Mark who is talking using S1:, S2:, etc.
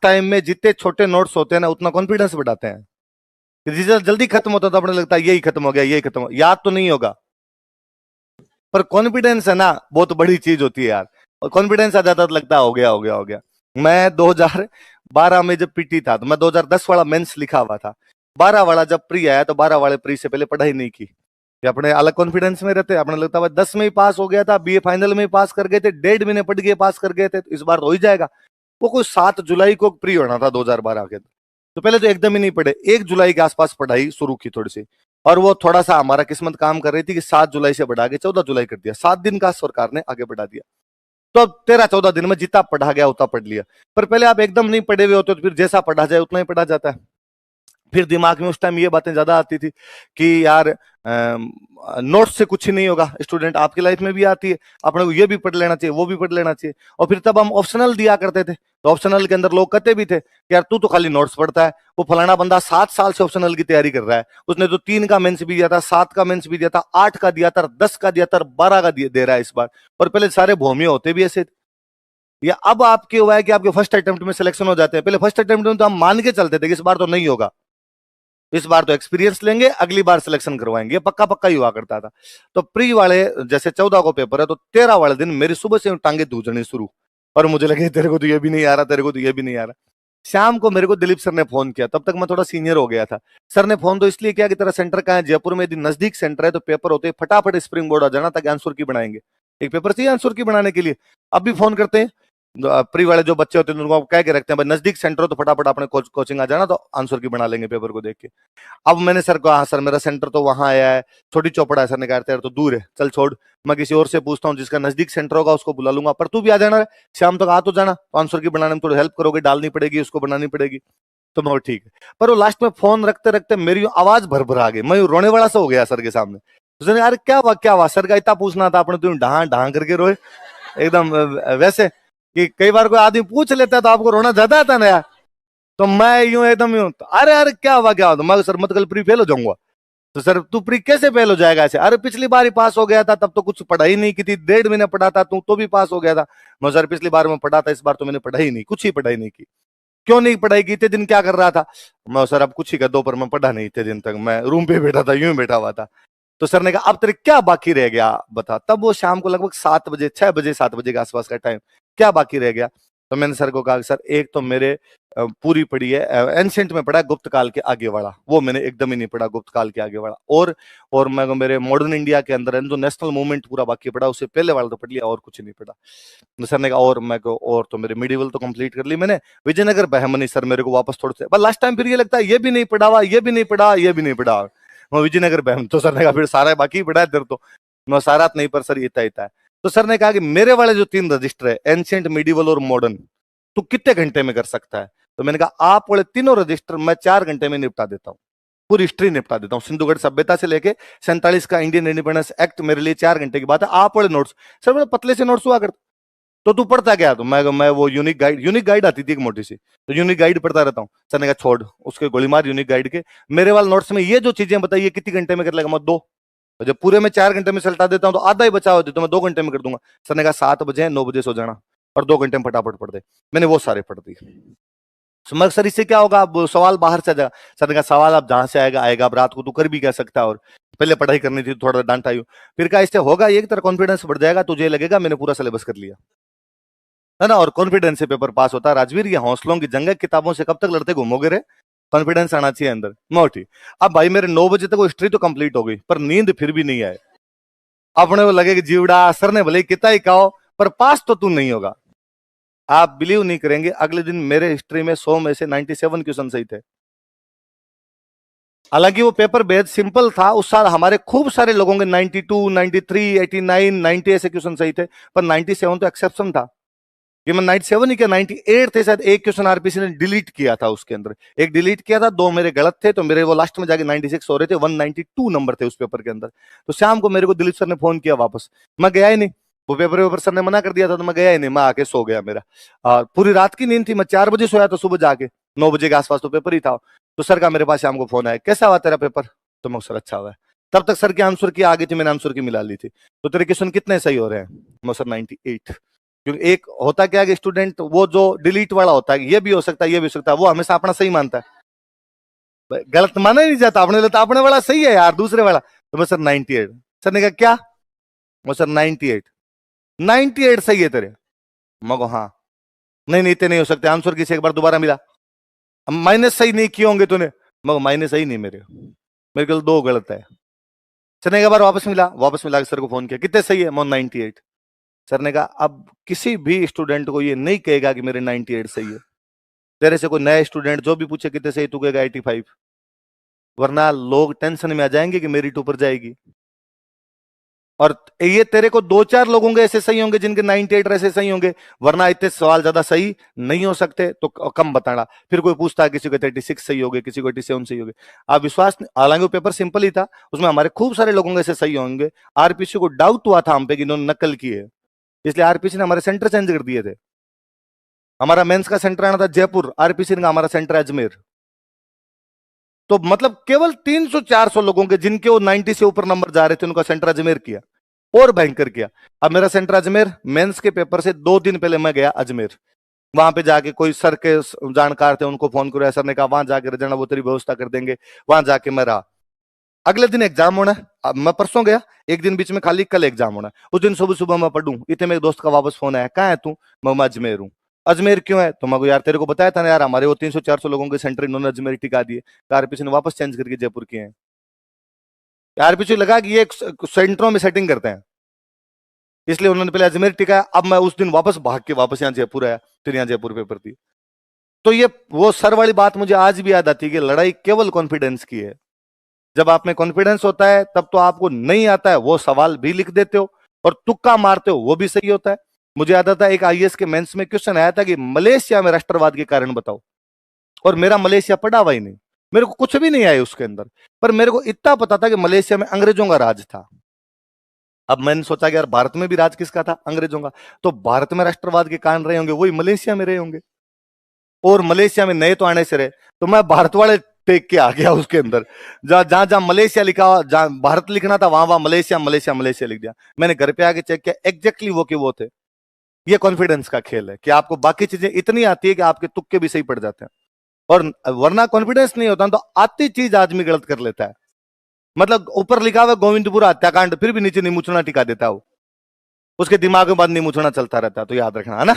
S1: Time में जितने छोटे नोट्स होते हैं ना उतना कॉन्फिडेंस बढ़ाते हैं। रिजल्ट जल्दी खत्म होता तो अपने लगता है यही खत्म हो गया, यही खत्म हो, याद तो नहीं होगा, पर कॉन्फिडेंस है ना बहुत बड़ी चीज होती है यार। और कॉन्फिडेंस आ जाता तो लगता है हो गया हो गया हो गया। मैं 2012 में जब पीटी था तो मैं 2010 वाला मेंस लिखा हुआ था, 12 वाला जब प्री आया तो 12 वाले प्री से पहले पढ़ाई नहीं की। ये अपने अलग कॉन्फिडेंस में रहते, अपने लगता है 10 में ही पास हो गया था, बीए फाइनल में ही पास कर गए थे, 1.5 महीने पढ़ के पास कर गए थे, तो इस बार तो हो ही जाएगा। वो कोई 7 जुलाई को प्री होना था 2012 के, तो पहले तो एकदम ही नहीं पढ़े, 1 जुलाई के आसपास पढ़ाई शुरू की थोड़ी सी। और वो थोड़ा सा हमारा किस्मत काम कर रही थी कि 7 जुलाई से बढ़ा के 14 जुलाई कर दिया, 7 दिन का सरकार ने आगे बढ़ा दिया। तो अब 13-14 दिन में जितना पढ़ा गया उतना पढ़ लिया। पर पहले आप एकदम नहीं पढ़े हुए होते तो फिर जैसा पढ़ा जाए उतना ही पढ़ा जाता है। फिर दिमाग में उस टाइम ये बातें ज्यादा आती थी कि यार नोट्स से कुछ ही नहीं होगा। स्टूडेंट आपकी लाइफ में भी आती है, अपने को ये भी पढ़ लेना चाहिए, वो भी पढ़ लेना चाहिए। और फिर तब हम ऑप्शनल दिया करते थे, तो ऑप्शनल के अंदर लोग कहते भी थे कि यार तू तो खाली नोट्स पढ़ता है, वो फलाना बंदा 7 साल से ऑप्शनल की तैयारी कर रहा है, उसने तो 3 का मेंस भी दिया था, 7 का मेंस भी दिया था, 8 का दिया था, 10 का दिया था, 12 का दे रहा है इस बार। और पहले सारे भूमि होते भी ऐसे। या अब आपके हुआ है कि आपके फर्स्ट अटेम्प्ट में सिलेक्शन हो जाते हैं, पहले फर्स्ट अटेम्प्ट में तो हम मान के चलते थे कि इस बार तो नहीं होगा, इस बार तो एक्सपीरियंस लेंगे, अगली बार सिलेक्शन करवाएंगे, ये पक्का पक्का ही हुआ करता था। तो प्री वाले जैसे 14 को पेपर है तो 13 वाले दिन मेरी सुबह से टांगे दूजनी शुरू, और मुझे लगे तेरे को तो ये भी नहीं आ रहा, तेरे को तो ये भी नहीं आ रहा। शाम को मेरे को दिलीप सर ने फोन किया, तब तक मैं थोड़ा सीनियर हो गया था। सर ने फोन तो इसलिए किया कि तेरा सेंटर कहाँ है, जयपुर में, यदि नजदीक सेंटर है तो पेपर होते फटाफट स्प्रिंग बोर्ड आ जाना ताकि आंसर की बनाएंगे, एक पेपर चाहिए आंसर की बनाने के लिए। अब भी फोन करते हैं प्री वाले जो बच्चे होते हैं उनको कह के रखते हैं भाई नजदीक सेंटर हो तो फटाफट अपने कोचिंग आ जाना, तो आंसर की बना लेंगे पेपर को देख के। अब मैंने सर को, हाँ सर मेरा सेंटर तो वहां आया है, छोटी चौपड़ा है। सर ने कहा यार तो दूर है, चल छोड़, मैं किसी और से पूछता हूँ, जिसका नजदीक सेंटर होगा उसको बुला लूंगा, पर तू भी आ जाना, शाम तक आ तो जाना, तो आंसर की बनाने में थोड़ी हेल्प करोगे, डालनी पड़ेगी उसको, बनानी पड़ेगी। तो मैं ठीक है। पर वो लास्ट में फोन रखते रखते मेरी आवाज भर आ गई, मैं रोने वाला सा हो गया सर के सामने। उसने यार क्या हुआ क्या हुआ, सर का इतना पूछना था अपने, तुम ढां ढां करके रोए एकदम वैसे कि कई बार कोई आदमी पूछ लेता है तो आपको रोना ज्यादा आता ना यार। तो मैं यूं एकदम यूं, अरे अरे क्या हुआ क्या हुआ, मैं सर मत कल प्री फेल हो जाऊंगा। तो सर तू प्री कैसे फेल हो जाएगा ऐसे, अरे पिछली बार ही पास हो गया था, तब तो कुछ पढ़ाई नहीं की थी, 1.5 महीने पढ़ा था तू तो भी पास हो गया था। मैं सर पिछली बार में पढ़ा था, इस बार तो मैंने पढ़ाई नहीं, कुछ ही पढ़ाई नहीं की। क्यों नहीं पढ़ाई की, इतने दिन क्या कर रहा था। मैं सर अब कुछ ही कर दो, पर मैं पढ़ा नहीं, इतने दिन तक मैं रूम पे बैठा था, यूं बैठा हुआ था। तो सर ने कहा अब तेरे क्या बाकी रह गया बता। तब वो शाम को लगभग 7 बजे, 6 बजे 7 बजे के आसपास का टाइम, क्या बाकी रह गया। तो मैंने सर को कहा सर एक तो मेरे पूरी पढ़ी है, एंशिएंट में पढ़ा, गुप्त काल के आगे वाला वो मैंने एकदम ही नहीं पढ़ा, गुप्त काल के आगे वाला। और मैं मेरे मॉडर्न इंडिया के अंदर जो नेशनल मूवमेंट पूरा बाकी पढ़ा, उससे पहले वाला तो पढ़ लिया, और कुछ नहीं पढ़ा। तो सर ने कहा और मैं को और तो मेरे मिडिवल तो कंप्लीट कर ली मैंने, विजयनगर बहमनी सर मेरे को वापस थोड़े से, बस लास्ट टाइम फिर ये लगता है ये भी नहीं पढ़ा हुआ, ये भी नहीं पढ़ा, ये भी नहीं पढ़ा, मैं विजयनगर बहम। तो सर ने कहा फिर सारा बाकी पढ़ा है तेरे तो, मैं सारा नहीं, पर सर इतना इतना है। तो सर ने कहा कि मेरे वाले जो 3 रजिस्टर है, एंशिएंट, मिडिवल और मॉडर्न, तू कितने घंटे में कर सकता है। तो मैंने कहा आप वाले तीनों रजिस्टर मैं 4 घंटे में निपटा देता हूँ, पूरी हिस्ट्री निपटा देता हूँ, सिंधुगढ़ सभ्यता से लेके 47 का इंडियन इंडिपेंडेंस एक्ट मेरे लिए 4 घंटे की बात है। आप वाले नोट्स सर मेरे पतले से नोट्स हुआ करते, तो तू पढ़ता क्या। तो मैं वो यूनिक गाइड आती थी एक मोटी सी, तो यूनिक गाइड पढ़ता रहता हूँ। सर ने कहा छोड़ उसके गोली मार यूनिक गाइड के, मेरे वाले नोट्स में ये जो चीजें बताई ये कितनी घंटे में कर लेगा, मैं 2। तो जब पूरे में 4 घंटे में सल्टा देता हूँ तो आधा ही बचा होती तो मैं 2 घंटे में कर दूंगा। सर ने कहा 7 बजे 9 बजे सो जाना और 2 घंटे में फटाफट पढ़ दे। मैंने वो सारे पढ़ दिए। मगर सर इससे क्या होगा, अब सवाल बाहर से आ जाएगा। सर ने कहा सवाल अब जहां से आएगा आएगा, अब रात को तू कर भी क्या सकता है, और पहले पढ़ाई करनी थी थोड़ा डांटा यूं। फिर कहा इससे होगा ये, तेरा कॉन्फिडेंस बढ़ जाएगा, तुझे लगेगा मैंने पूरा सिलेबस कर लिया है ना, और कॉन्फिडेंस से पेपर पास होता है। राजवीर ये हौसलों की जंग है, किताबों से कब तक लड़ते घूमोगे रे, कॉन्फिडेंस आना चाहिए अंदर। मोटी अब भाई मेरे 9 बजे तक वो हिस्ट्री तो कंप्लीट हो गई, पर नींद फिर भी नहीं आए। अपने को लगे कि जीवड़ा सर ने भले कितना ही कहो पर पास तो तू नहीं होगा। आप बिलीव नहीं करेंगे, अगले दिन मेरे हिस्ट्री में 100 में से 97 क्वेश्चन सही थे। हालांकि वो पेपर बेहद सिंपल था, उस साल हमारे खूब सारे लोगों के 92, 93, 89, 90 ऐसे क्वेश्चन सही थे, पर 97 तो एक्सेप्शन था। कि मैं 97 ही क्या 98 थे शायद, एक क्वेश्चन आरपीसी ने डिलीट किया था, उसके अंदर एक डिलीट किया था, 2 मेरे गलत थे, तो मेरे वो लास्ट में जाके 96 हो रहे थे, 192 नंबर थे उस पेपर के अंदर। तो शाम को मेरे को दिलीप सर ने फोन किया वापस, मैं गया ही नहीं, वो पेपर सर ने मना कर दिया था, तो मैं गया ही नहीं, मैं आके सो गया। मेरा पूरी रात की नींद थी, मैं 4 बजे सोया था, सुबह जाके 9 बजे के आसपास तो पेपर ही था। तो सर का मेरे पास शाम को फोन आया, कैसा हुआ तेरा पेपर। तो मैं सर अच्छा हुआ है। तब तक सर की आंसर की आ गई थी, मैंने आंसर की मिला ली थी। तो तेरे क्वेश्चन कितने सही हो रहे हैं। मैं सर 98। क्योंकि एक होता क्या है कि स्टूडेंट वो जो डिलीट वाला होता है, ये भी हो सकता है, ये भी हो सकता है, वो हमेशा अपना सही मानता है, गलत माना ही नहीं जाता। आपने लगता अपने वाला सही है यार, दूसरे वाला। तो मैं सर 98। सर ने कहा क्या? मैं सर 98। 98 सही है तेरे? मगो हाँ। नहीं नहीं, इतने नहीं हो सकते, आंसर किसी एक बार दोबारा मिला। माइनस सही नहीं किए होंगे तूने? मगर माइनस सही नहीं मेरे, मेरे को दो गलत है। सर ने एक बार वापस मिला, वापस मिला के सर को फोन किया, कितने सही है? मैं 98। सर ने कहा अब किसी भी स्टूडेंट को ये नहीं कहेगा कि मेरे 98 सही है। तेरे से कोई नया स्टूडेंट जो भी पूछे कितने सही, तू कहेगा 85, वरना लोग टेंशन में आ जाएंगे कि मेरिट ऊपर जाएगी। और ये तेरे को दो चार लोग होंगे ऐसे सही होंगे जिनके 98 ऐसे सही होंगे, वरना इतने सवाल ज्यादा सही नहीं हो सकते, तो कम बताना। फिर कोई पूछता है किसी को 36 सही हो गए, किसी को 87 सही हो गए। आप विश्वास, हालांकि वो पेपर सिंपल ही था, उसमें हमारे खूब सारे लोगों ऐसे सही होंगे। आरपीसी को डाउट हुआ था हम पे कि इन्होंने नकल की है, इसलिए आरपीसी ने हमारे सेंटर चेंज कर दिए थे। हमारा मेंस का सेंटर आना था जयपुर, आरपीसी ने हमारा सेंटर अजमेर। तो मतलब केवल 300-400 लोगों के जिनके वो 90 से ऊपर नंबर जा रहे थे, उनका सेंटर अजमेर किया, और भयंकर किया। अब मेरा सेंटर अजमेर, मेंस के पेपर से 2 दिन पहले मैं गया अजमेर। वहां पे जाके कोई सर के जानकार थे, उनको फोन करो, सर ने कहा वहां जाके रहना, वो तेरी व्यवस्था कर देंगे। वहां जाके मैं रहा। अगले दिन एग्जाम होना है, अब मैं परसों गया, एक दिन बीच में खाली, कल एग्जाम होना है। उस दिन सुबह सुबह मैं पढ़ूं, इतने मेरे दोस्त का वापस फोन आया, कहाँ है तू? मैं अजमेर हूँ। अजमेर क्यों है? तो मैं यार तेरे को बताया था ना यार, हमारे वो 300-400 लोगों के सेंटर इन्होंने अजमेर टिका दिए, आरपीसी ने वापस चेंज करके जयपुर किए हैं। आरपीसी लगा कि ये सेंटरों में सेटिंग करते हैं, इसलिए उन्होंने पहले अजमेर टिकाया। अब मैं उस दिन वापस भाग के वापस यहाँ जयपुर आया, फिर यहाँ जयपुर पेपर थी। तो ये वो सर वाली बात मुझे आज भी याद आती है कि लड़ाई केवल कॉन्फिडेंस की है। जब आप में कॉन्फिडेंस होता है तब तो आपको नहीं आता है वो सवाल भी लिख देते हो, और तुक्का मारते हो वो भी सही होता है। मुझे याद आता है एक आईएएस के मेंस में क्वेश्चन आया था कि मलेशिया में राष्ट्रवाद के कारण बताओ, और मेरा मलेशिया पढ़ा हुआ ही नहीं, मेरे को कुछ भी नहीं आया उसके अंदर, पर मेरे को इतना पता था कि मलेशिया में अंग्रेजों का राज था। अब मैंने सोचा कि यार भारत में भी राज किसका था? अंग्रेजों का। तो भारत में राष्ट्रवाद के कारण रहे होंगे, वही मलेशिया में रहे होंगे, और मलेशिया में नए तो आने से रहे। तो मैं भारत वाले टेक के आ गया उसके अंदर, जहां जहां मलेशिया लिखा, जहां भारत लिखना था वहां वहां मलेशिया मलेशिया मलेशिया लिख दिया। मैंने घर पे आके चेक किया, एग्जैक्टली वो के वो थे। ये कॉन्फिडेंस का खेल है कि आपको बाकी चीजें इतनी आती है कि आपके तुक्के भी सही पड़ जाते हैं, और वरना कॉन्फिडेंस नहीं होता तो आती चीज आदमी गलत कर लेता है। मतलब ऊपर लिखा हुआ गोविंदपुरा हत्याकांड, फिर भी नीचे निमुचना टिका देता है वो, उसके दिमाग में बाद निमुचना चलता रहता है। तो याद रखना है ना।